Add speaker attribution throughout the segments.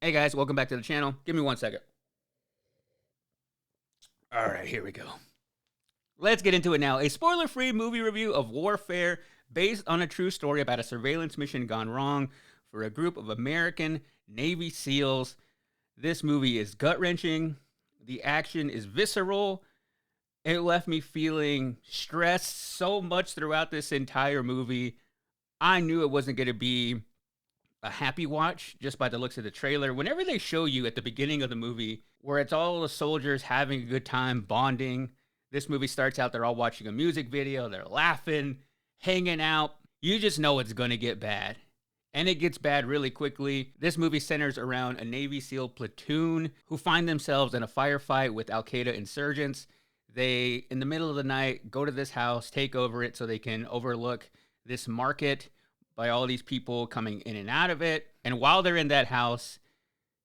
Speaker 1: Hey guys, welcome back to the channel. Give me 1 second. All right, here we go. Let's get into it now. A spoiler-free movie review of Warfare based on a true story about a surveillance mission gone wrong for a group of American Navy SEALs. This movie is gut-wrenching. The action is visceral. It left me feeling stressed so much throughout this entire movie. I knew it wasn't going to be a happy watch just by the looks of the trailer. Whenever they show you at the beginning of the movie where it's all the soldiers having a good time bonding, this movie starts out, they're all watching a music video, they're laughing, hanging out. You just know it's going to get bad. And it gets bad really quickly. This movie centers around a Navy SEAL platoon who find themselves in a firefight with Al Qaeda insurgents. They, in the middle of the night, go to this house, take over it so they can overlook this market by all these people coming in and out of it. And while they're in that house,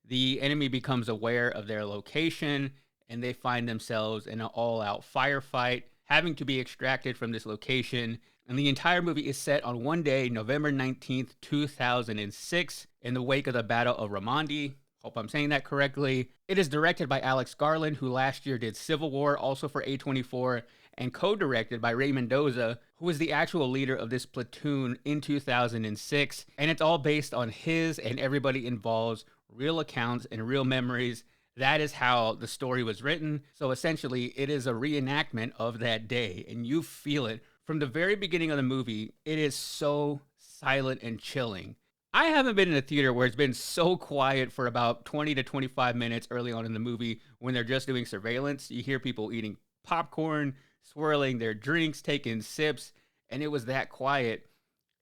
Speaker 1: the enemy becomes aware of their location and they find themselves in an all-out firefight, having to be extracted from this location. And the entire movie is set on one day, November 19th, 2006, in the wake of the Battle of Ramadi. Hope I'm saying that correctly. It is directed by Alex Garland, who last year did Civil War, also for A24, and co-directed by Mendoza, who was the actual leader of this platoon in 2006. And it's all based on his and everybody involved's real accounts and real memories. That is how the story was written. So essentially, it is a reenactment of that day, and you feel it. From the very beginning of the movie, it is so silent and chilling. I haven't been in a theater where it's been so quiet for about 20 to 25 minutes early on in the movie when they're just doing surveillance. You hear people eating popcorn, swirling their drinks, taking sips, and it was that quiet.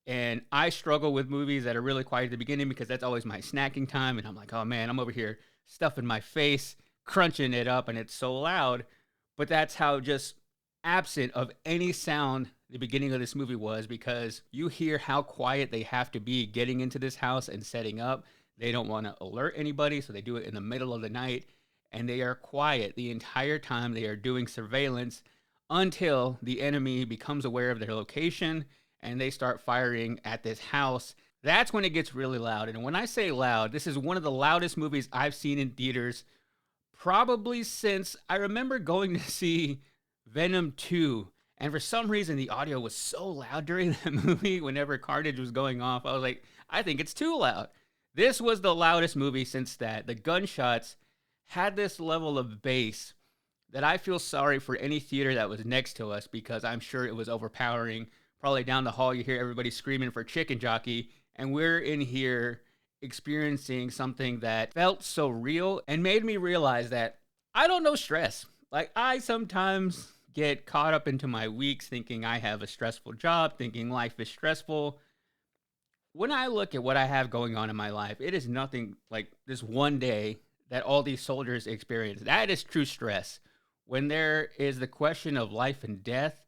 Speaker 1: And I struggle with movies that are really quiet at the beginning because that's always my snacking time. And I'm like, oh man, I'm over here stuffing my face, crunching it up, and it's so loud. But that's how just absent of any sound the beginning of this movie was, because you hear how quiet they have to be getting into this house and setting up. They don't want to alert anybody, so they do it in the middle of the night, and they are quiet the entire time they are doing surveillance until the enemy becomes aware of their location and they start firing at this house. That's when it gets really loud. And when I say loud, this is one of the loudest movies I've seen in theaters probably since I remember going to see Venom 2. And for some reason, the audio was so loud during that movie whenever Carnage was going off. I was like, I think it's too loud. This was the loudest movie since that. The gunshots had this level of bass that I feel sorry for any theater that was next to us, because I'm sure it was overpowering. Probably down the hall, you hear everybody screaming for Chicken Jockey, and we're in here experiencing something that felt so real and made me realize that I don't know stress. Like, I sometimes get caught up into my weeks thinking I have a stressful job, thinking life is stressful. When I look at what I have going on in my life, it is nothing like this one day that all these soldiers experience. That is true stress. When there is the question of life and death,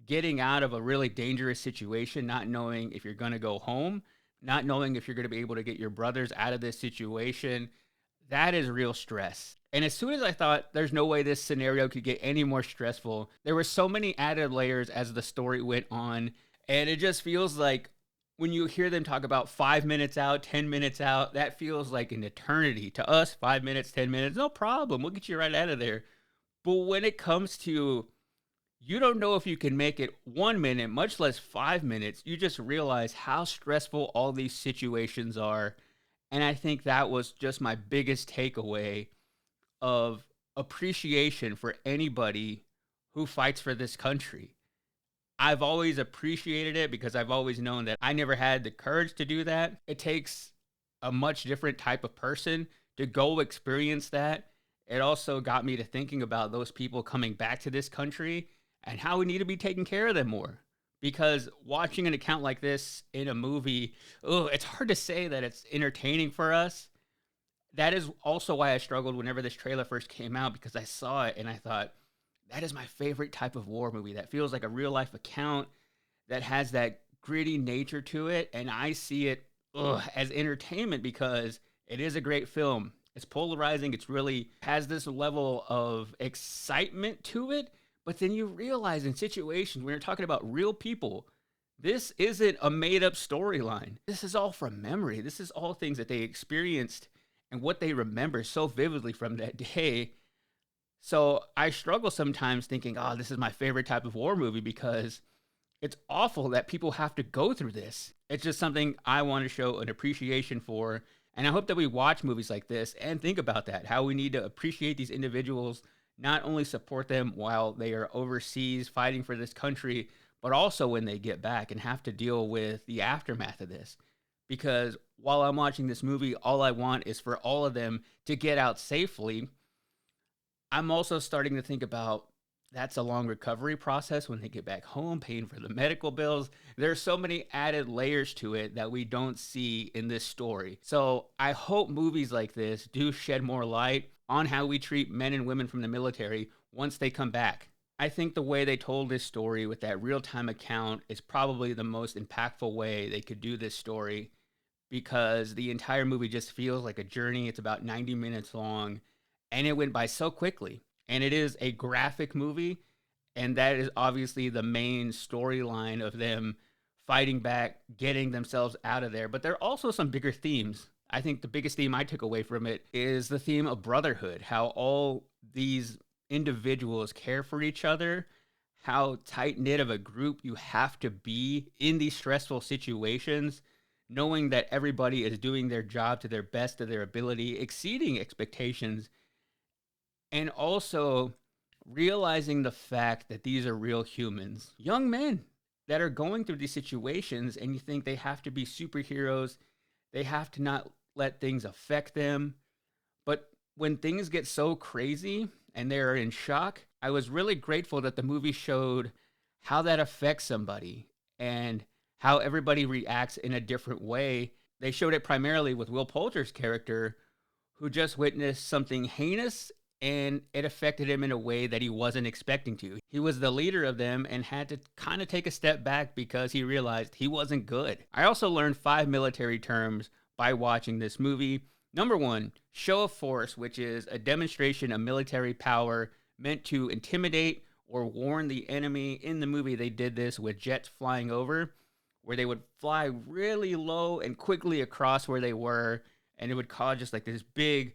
Speaker 1: getting out of a really dangerous situation, not knowing if you're going to go home, not knowing if you're going to be able to get your brothers out of this situation, that is real stress. And as soon as I thought there's no way this scenario could get any more stressful, there were so many added layers as the story went on. And it just feels like when you hear them talk about 5 minutes out, 10 minutes out, that feels like an eternity. To us, 5 minutes, 10 minutes, no problem. We'll get you right out of there. But when it comes to, you don't know if you can make it 1 minute, much less 5 minutes, you just realize how stressful all these situations are. And I think that was just my biggest takeaway of appreciation for anybody who fights for this country. I've always appreciated it because I've always known that I never had the courage to do that. It takes a much different type of person to go experience that. It also got me to thinking about those people coming back to this country and how we need to be taking care of them more. Because watching an account like this in a movie, it's hard to say that it's entertaining for us. That is also why I struggled whenever this trailer first came out, because I saw it and I thought, that is my favorite type of war movie that feels like a real life account, that has that gritty nature to it. And I see it as entertainment because it is a great film. It's polarizing. It's really has this level of excitement to it. But then you realize in situations when you're talking about real people, this isn't a made up storyline. This is all from memory. This is all things that they experienced and what they remember so vividly from that day. So I struggle sometimes thinking, oh, this is my favorite type of war movie because it's awful that people have to go through this. It's just something I want to show an appreciation for. And I hope that we watch movies like this and think about that, how we need to appreciate these individuals, not only support them while they are overseas fighting for this country, but also when they get back and have to deal with the aftermath of this. Because while I'm watching this movie, all I want is for all of them to get out safely. I'm also starting to think about that's a long recovery process when they get back home, paying for the medical bills. There's so many added layers to it that we don't see in this story. So I hope movies like this do shed more light on how we treat men and women from the military once they come back. I think the way they told this story with that real time account is probably the most impactful way they could do this story because the entire movie just feels like a journey. It's about 90 minutes long and it went by so quickly. And it is a graphic movie, and that is obviously the main storyline of them fighting back, getting themselves out of there. But there are also some bigger themes. I think the biggest theme I took away from it is the theme of brotherhood, how all these individuals care for each other, how tight knit of a group you have to be in these stressful situations, knowing that everybody is doing their job to their best of their ability, exceeding expectations, and also realizing the fact that these are real humans, young men that are going through these situations, and you think they have to be superheroes, they have to not let things affect them. But when things get so crazy and they're in shock, I was really grateful that the movie showed how that affects somebody and how everybody reacts in a different way. They showed it primarily with Will Poulter's character, who just witnessed something heinous and it affected him in a way that he wasn't expecting to. He was the leader of them and had to kind of take a step back because he realized he wasn't good. I also learned 5 military terms by watching this movie. Number 1, show of force, which is a demonstration of military power meant to intimidate or warn the enemy. In the movie, they did this with jets flying over, where they would fly really low and quickly across where they were, and it would cause just like this big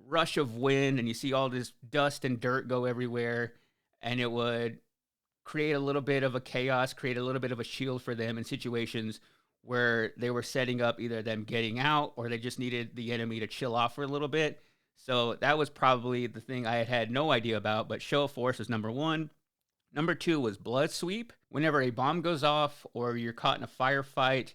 Speaker 1: rush of wind, and you see all this dust and dirt go everywhere, and it would create a little bit of a chaos, create a little bit of a shield for them in situations where they were setting up either them getting out or they just needed the enemy to chill off for a little bit. So that was probably the thing I had no idea about, but show of force is number 1. Number 2 was blood sweep. Whenever a bomb goes off or you're caught in a firefight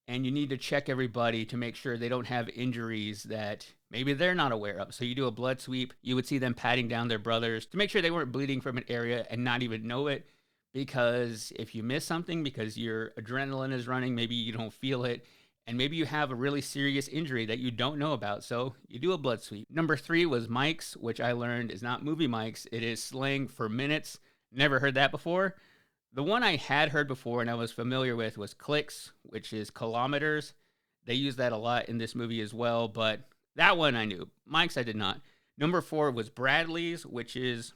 Speaker 1: and you need to check everybody to make sure they don't have injuries that maybe they're not aware of. So you do a blood sweep. You would see them patting down their brothers to make sure they weren't bleeding from an area and not even know it. Because if you miss something because your adrenaline is running, maybe you don't feel it, and maybe you have a really serious injury that you don't know about. So you do a blood sweep. Number 3 was mics, which I learned is not movie mics. It is slang for minutes. Never heard that before. The one I had heard before and I was familiar with was clicks, which is kilometers. They use that a lot in this movie as well, but that one I knew. Mics I did not. Number 4 was Bradley's, which is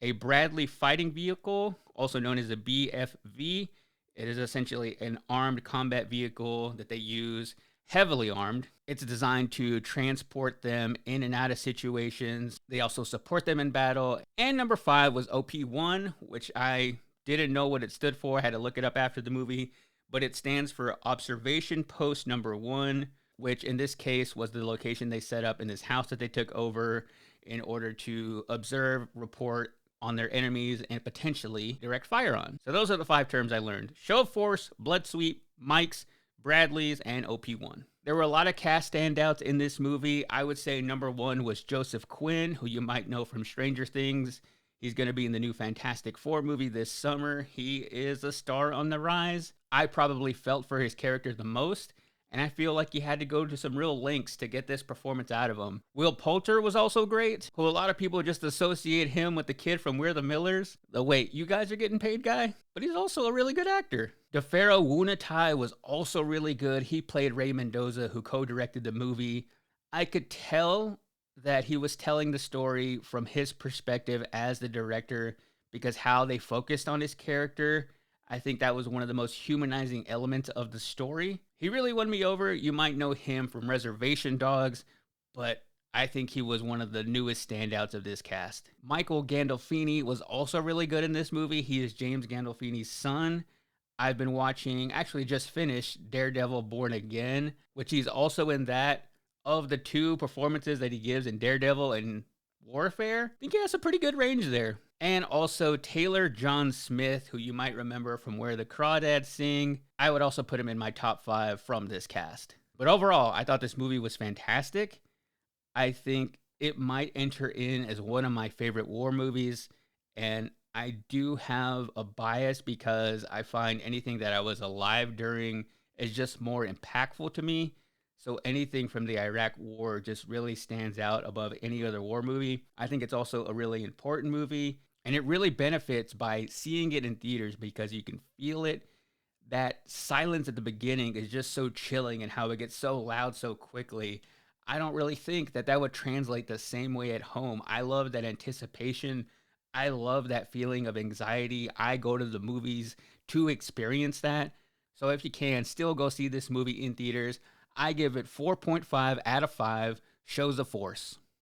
Speaker 1: a Bradley fighting vehicle, also known as a BFV. It is essentially an armed combat vehicle that they use, heavily armed. It's designed to transport them in and out of situations. They also support them in battle. And number 5 was OP1, which I didn't know what it stood for. I had to look it up after the movie, but it stands for Observation Post Number 1, which in this case was the location they set up in this house that they took over in order to observe, report on their enemies, and potentially direct fire on. So those are the 5 terms I learned. Show of force, blood sweep, mics, Bradley's, and OP1. There were a lot of cast standouts in this movie. I would say number 1 was Joseph Quinn, who you might know from Stranger Things. He's going to be in the new Fantastic Four movie this summer. He is a star on the rise. I probably felt for his character the most, and I feel like he had to go to some real lengths to get this performance out of him. Will Poulter was also great, who a lot of people just associate him with the kid from We're the Millers. The wait, you guys are getting paid guy? But he's also a really good actor. DeFaro Wunatai was also really good. He played Ray Mendoza, who co-directed the movie. I could tell that he was telling the story from his perspective as the director because how they focused on his character, I think that was one of the most humanizing elements of the story. He really won me over. You might know him from Reservation Dogs, but I think he was one of the newest standouts of this cast. Michael Gandolfini was also really good in this movie. He is James Gandolfini's son. I've been watching, actually just finished Daredevil Born Again, which he's also in that. Of the two performances that he gives in Daredevil and Warfare, I think he has a pretty good range there. And also Taylor John Smith, who you might remember from Where the Crawdads Sing. I would also put him in my top 5 from this cast. But overall, I thought this movie was fantastic. I think it might enter in as one of my favorite war movies. And I do have a bias because I find anything that I was alive during is just more impactful to me. So anything from the Iraq War just really stands out above any other war movie. I think it's also a really important movie, and it really benefits by seeing it in theaters because you can feel it. That silence at the beginning is just so chilling, and how it gets so loud so quickly. I don't really think that that would translate the same way at home. I love that anticipation. I love that feeling of anxiety. I go to the movies to experience that. So if you can, still go see this movie in theaters. I give it 4.5 out of 5 shows of force.